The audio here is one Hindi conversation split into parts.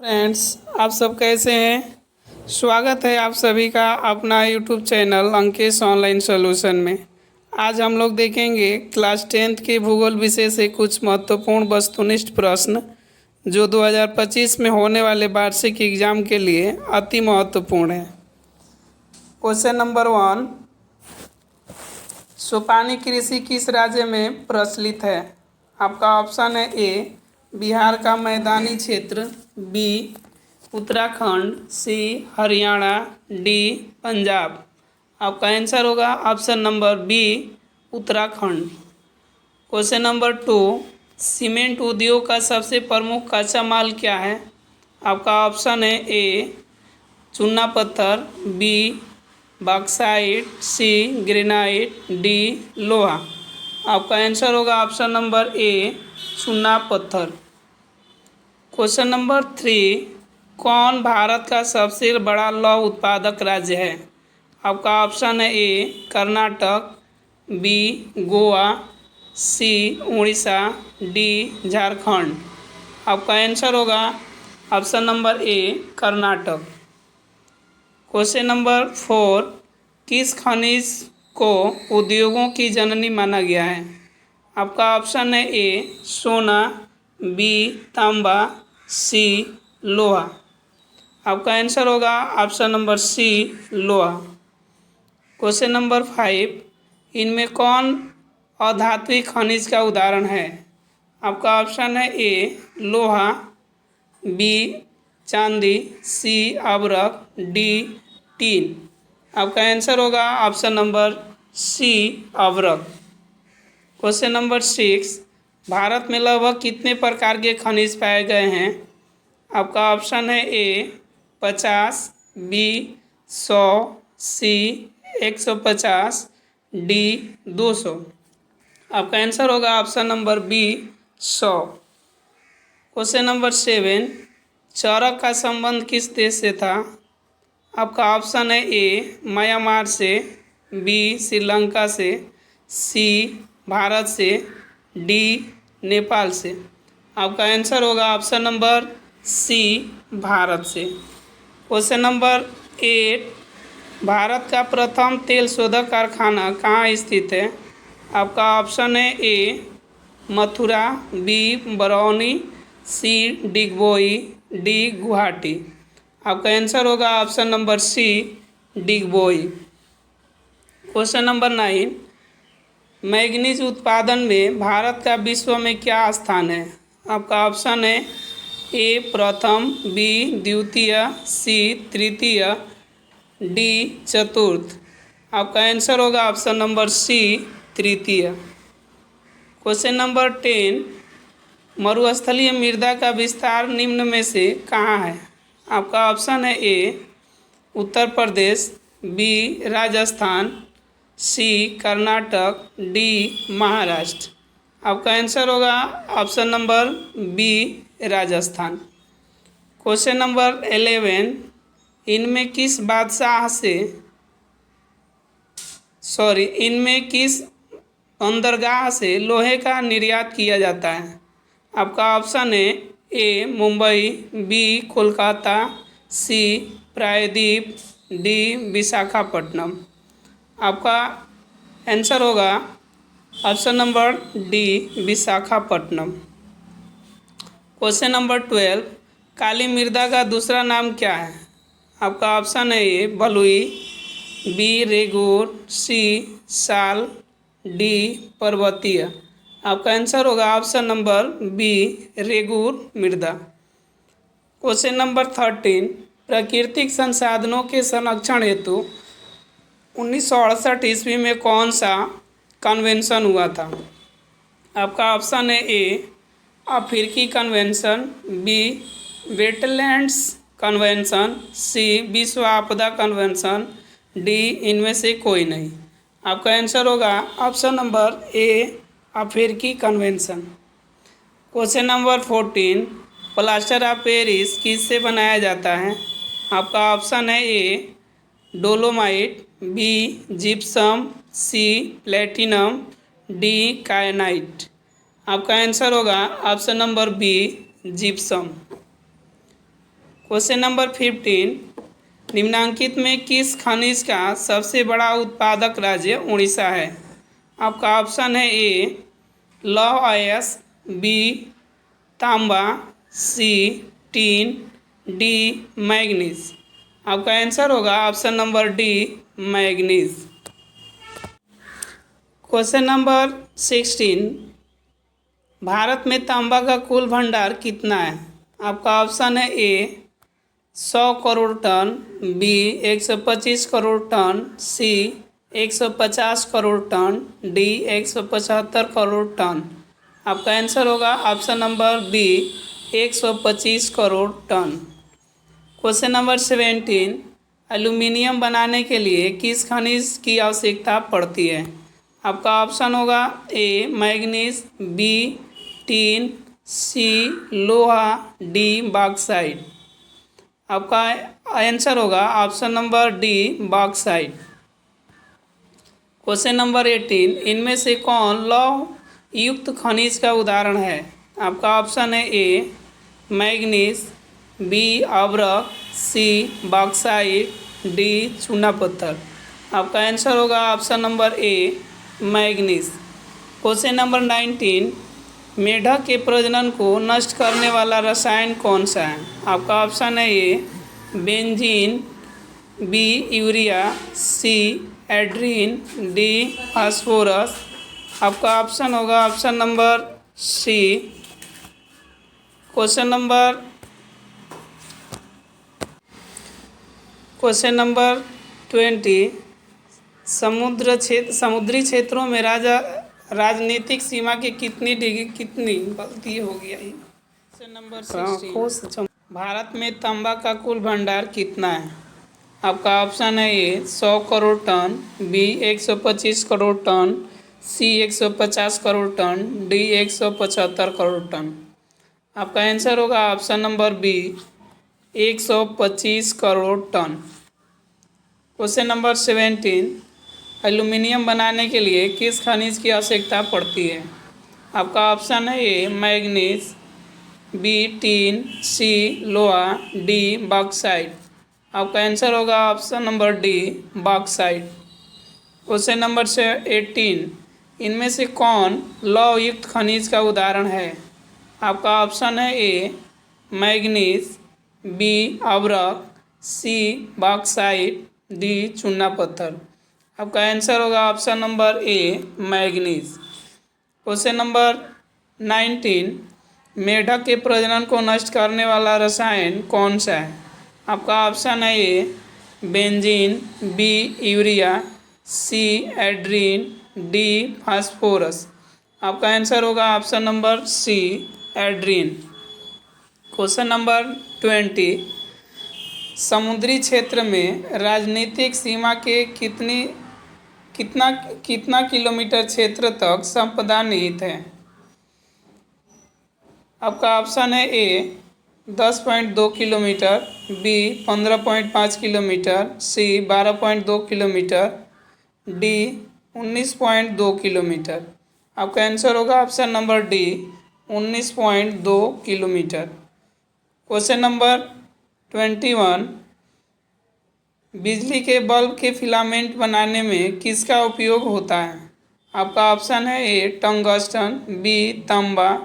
फ्रेंड्स, आप सब कैसे हैं। स्वागत है आप सभी का अपना YouTube channel Ankesh online solution में। आज हम लोग देखेंगे क्लास 10th के भूगोल विषय से कुछ महत्वपूर्ण वस्तुनिष्ठ प्रश्न जो 2025 में होने वाले वार्षिक एग्जाम के लिए अति महत्वपूर्ण है। क्वेश्चन नंबर 1, सोपानी कृषि किस राज्य में प्रचलित है। आपका ऑप्शन है ए बिहार का मैदानी क्षेत्र, B Uttarakhand, C Haryana, D Punjab. आपका आंसर होगा option number B Uttarakhand. Question number 2, cement उद्योग का सबसे प्रमुख कच्चा माल क्या है। आपका ऑप्शन है ए चूना पत्थर, बी बॉक्साइट, सी ग्रेनाइट, डी लोहा। आपका आंसर होगा ऑप्शन नंबर ए चूना पत्थर। क्वेश्चन नंबर 3, कौन भारत का सबसे बड़ा लौह उत्पादक राज्य है। आपका ऑप्शन है ए कर्नाटक, बी गोवा, सी उड़ीसा, डी झारखंड। आपका आंसर होगा ऑप्शन नंबर ए कर्नाटक। क्वेश्चन नंबर 4, किस खनिज को उद्योगों की जननी माना गया है। आपका ऑप्शन है ए सोना, बी तांबा, सी लोहा। आपका आंसर होगा ऑप्शन नंबर सी लोहा। क्वेश्चन नंबर 5, इनमें कौन अधात्विक खनिज का उदाहरण है। आपका ऑप्शन है ए लोहा, बी चांदी, सी अभ्रक, डी टीन। आपका आंसर होगा ऑप्शन नंबर सी अभ्रक। क्वेश्चन नंबर 6, भारत में लगभग कितने प्रकार के खनिज पाए गए हैं। आपका ऑप्शन है ए 50, बी 100, सी 150, डी 200। आपका आंसर होगा option number B 100। Question number 7, Charak का संबंध किस देश से था। आपका ऑप्शन है ए म्यांमार से, बी श्रीलंका से, सी भारत से, डी नेपाल से। आपका आंसर होगा ऑप्शन नंबर सी भारत से। क्वेश्चन नंबर 8, भारत का प्रथम तेल शोधक कारखाना कहाँ स्थित है। आपका ऑप्शन है A Mathura, B Barauni, C Digboi, D Guwahati. आपका आंसर होगा option number C Digboi. Question number 9, manganese उत्पादन में भारत का विश्व में क्या स्थान है। आपका ऑप्शन है ए प्रथम, बी द्वितीय, सी तृतीय, डी चतुर्थ। आपका आंसर होगा ऑप्शन नंबर सी तृतीय। क्वेश्चन नंबर 10, मरुस्थलीय मृदा का विस्तार निम्न में से कहाँ है। आपका ऑप्शन है A Uttar Pradesh, B Rajasthan, C Karnataka, D Maharashtra. आपका आंसर होगा option number B Rajasthan. Question number 11, इनमें किस बंदरगाह से लोहे का निर्यात किया जाता है। आपका ऑप्शन है ए मुंबई, बी कोलकाता, सी प्रायद्वीप, डी विशाखापट्टनम। आपका आंसर होगा option number D Visakhapatnam. Question number 12, काली मृदा का दूसरा नाम क्या है। आपका ऑप्शन है ए बलुई, बी रेगूर, सी साल, डी पर्वतीय। आपका आंसर होगा ऑप्शन नंबर बी रेगूर मृदा। क्वेश्चन नंबर 13, प्राकृतिक संसाधनों के संरक्षण हेतु 1968 ईस्वी में कौन सा कन्वेंशन हुआ था। आपका ऑप्शन है ए अफ्रीकी कन्वेंशन, बी वेटलैंड्स कन्वेंशन, सी विश्व आपदा कन्वेंशन, डी इनमें से कोई नहीं। आपका आंसर होगा ऑप्शन नंबर ए अफ्रीकी convention. Question number 14, plaster of Paris किससे बनाया जाता है। आपका ऑप्शन है A dolomite, B gypsum, C platinum, D kyanite. आपका आंसर होगा option number B gypsum. Question number 15, निम्नांकित में किस खनिज का सबसे बड़ा उत्पादक राज्य उड़ीसा है? आपका ऑप्शन है ए लौह अयस्क, बी तांबा, सी टीन, डी मैग्नीज। आपका आंसर होगा option number D manganese. Question number 16, Bharat में तांबा का कुल भंडार कितना है? आपका ऑप्शन है A 100 crore ton, B 125 crore ton, C 150 crore ton, D 175 crore ton. आपका आंसर होगा option number B 125 crore ton. Question number 17, aluminium बनाने के लिए किस खनिज की आवश्यकता पड़ती है? आपका ऑप्शन होगा ए मैग्नीज, बी टीन, सी लोहा, डी बॉक्साइट। आपका आंसर होगा option number D bauxite. Question number 18, इनमें से कौन लौह युक्त खनिज का उदाहरण है? आपका ऑप्शन है ए मैग्नीज, बी अब्रक, सी बॉक्साइट, डी चूना पत्थर। आपका आंसर होगा ऑप्शन नंबर ए मैग्नीज। क्वेश्चन नंबर 19, मेढक के प्रजनन को नष्ट करने वाला रसायन कौन सा है? आपका ऑप्शन है A benzene, B urea, C aldrin, D phosphorus. आपका ऑप्शन होगा option number C. Question number 20, समुद्री क्षेत्रों में राजनीतिक सीमा की कितनी गलती हो गया है? क्वेश्चन नंबर 16, भारत में तांबा का कुल भंडार कितना है? आपका ऑप्शन है A 100 crore ton, B 125 crore ton, C 150 crore ton, D 175 crore ton. आपका आंसर होगा option number B 125 crore ton. Question number 17, aluminium बनाने के लिए किस खनिज की आवश्यकता पड़ती है? आपका ऑप्शन है ए मैग्नीज, बी टीन, सी लोहा, डी बॉक्साइट। आपका आंसर होगा option number D bauxite. Question number 18, इनमें से कौन लौह युक्त खनिज का उदाहरण है? आपका ऑप्शन है ए मैग्नीज, बी अब्रक, सी बॉक्साइट, डी चूना पत्थर। आपका आंसर होगा ऑप्शन नंबर ए मैग्नीज। क्वेश्चन नंबर 19, मेढक के प्रजनन को नष्ट करने वाला रसायन कौन सा है? आपका ऑप्शन है A benzene, B urea, C aldrin, D phosphorus. आपका आंसर होगा option number C aldrin. Question number 20, समुद्री क्षेत्र में राजनीतिक सीमा के कितना किलोमीटर क्षेत्र तक संपदा निहित है? आपका ऑप्शन है ए 10.2 किलोमीटर, बी 15.5 किलोमीटर, सी 12.2 किलोमीटर, डी 19.2 किलोमीटर। आपका आंसर होगा option number D 19.2 kilometre. Question number 21, बिजली के बल्ब के फिलामेंट बनाने में किसका उपयोग होता है? आपका ऑप्शन है ए टंगस्टन, बी तांबा,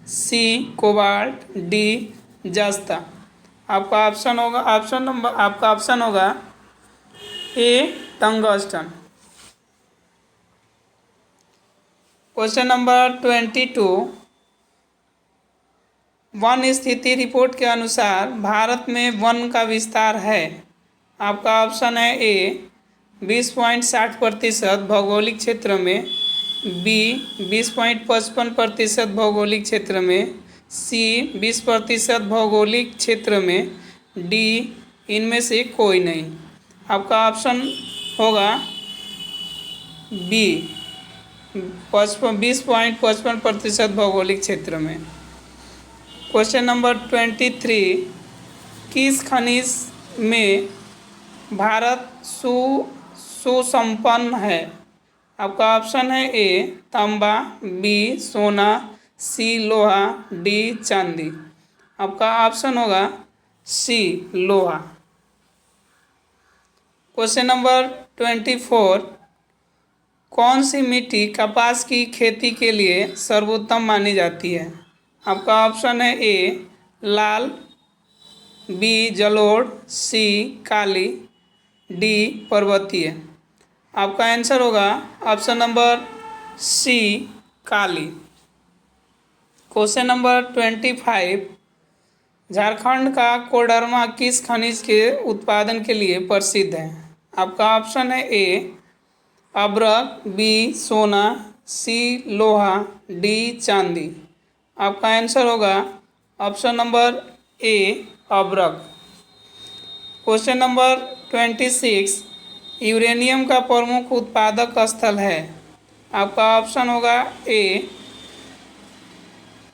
सी कोबाल्ट, डी जस्ता। आपका ऑप्शन होगा ए टंगस्टन। क्वेश्चन नंबर 22, वन स्थिति रिपोर्ट के अनुसार भारत में वन का विस्तार है। आपका ऑप्शन है ए 20.60% भौगोलिक क्षेत्र में, बी 20.55% भौगोलिक क्षेत्र में, सी 20% भौगोलिक क्षेत्र में, डी इनमें से कोई नहीं। आपका ऑप्शन होगा बी 20.55% भौगोलिक क्षेत्र में। क्वेश्चन नंबर 23, किस खनिज में भारत सुसंपन्न है? आपका ऑप्शन है ए तांबा, बी सोना, सी लोहा, डी चांदी। आपका ऑप्शन होगा सी लोहा। क्वेश्चन नंबर 24, कौन सी मिट्टी कपास की खेती के लिए सर्वोत्तम मानी जाती है? आपका ऑप्शन है ए लाल, बी जलोढ़, सी काली, डी पर्वतीय। आपका आंसर होगा ऑप्शन नंबर सी काली। क्वेश्चन नंबर 25, झारखंड का कोडरमा किस खनिज के उत्पादन के लिए प्रसिद्ध है? आपका ऑप्शन है ए अभ्रक, बी सोना, सी लोहा, डी चांदी। आपका आंसर होगा ऑप्शन नंबर ए अभ्रक। क्वेश्चन नंबर 26, यूरेनियम का प्रमुख उत्पादक स्थल है? आपका ऑप्शन होगा ए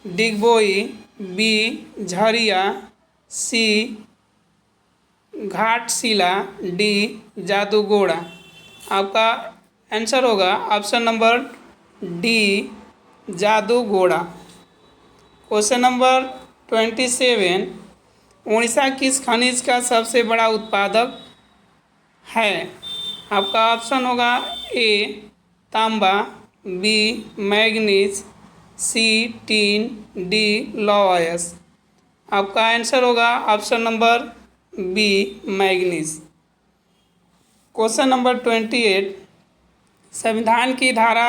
डिगबोई, बी झरिया, सी घाटशिला, डी जादूगोड़ा। आपका आंसर होगा option number D Jaduguda. Question number 27, Orissa किस खनिज का सबसे बड़ा उत्पादक है? आपका ऑप्शन होगा ए तांबा, B manganese, C tin, D लौह। आपका आंसर होगा option number B manganese. Question number 28, संविधान की धारा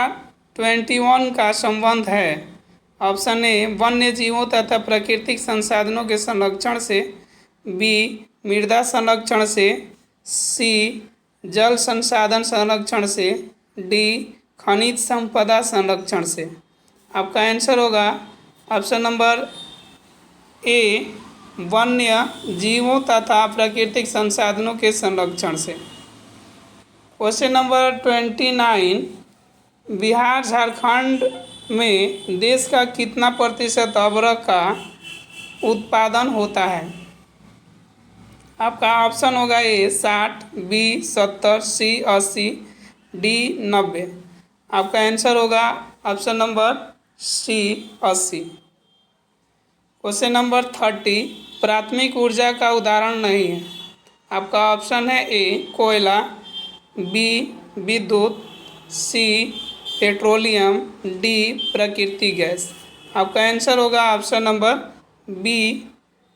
21 का संबंध है? ऑप्शन ए वन्य जीवों तथा प्राकृतिक संसाधनों के संरक्षण से, बी मृदा संरक्षण से, सी जल संसाधन संरक्षण से, डी खनिज संपदा संरक्षण से। आपका आंसर होगा ऑप्शन नंबर ए वन्य जीवों तथा प्राकृतिक संसाधनों के संरक्षण से। क्वेश्चन नंबर 29, बिहार झारखंड में देश का कितना प्रतिशत अभ्रक का उत्पादन होता है? आपका ऑप्शन होगा ए 60, बी 70, सी 80, डी 90। आपका आंसर होगा option number C 80। Question number 30, प्राथमिक ऊर्जा का उदाहरण नहीं है? आपका ऑप्शन है ए कोयला, बी विद्युत, सी पेट्रोलियम, डी प्राकृतिक गैस। आपका आंसर होगा ऑप्शन नंबर बी।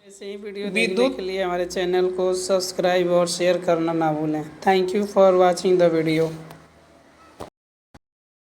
ऐसे ही वीडियो देखने के लिए हमारे चैनल को सब्सक्राइब और शेयर करना ना भूलें। Thank you for watching the video.